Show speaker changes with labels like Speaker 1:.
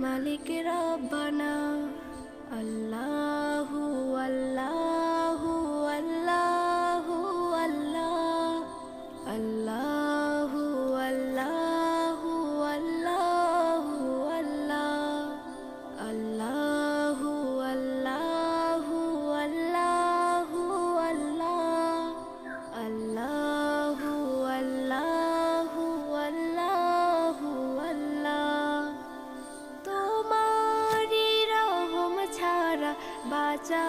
Speaker 1: মালিক রব্বানা। আল্লাহু আল্লাহু আল্লাহু আল্লাহ, আল্লাহু আল্লাহু আল্লাহু আল্লাহ, আল্লাহু আল্লাহু আল্লাহু আল্লাহ, আল্লাহু আল্লাহু আল্লাহু আল্লাহ। তোমারি রহম ছাড়া বাঁচা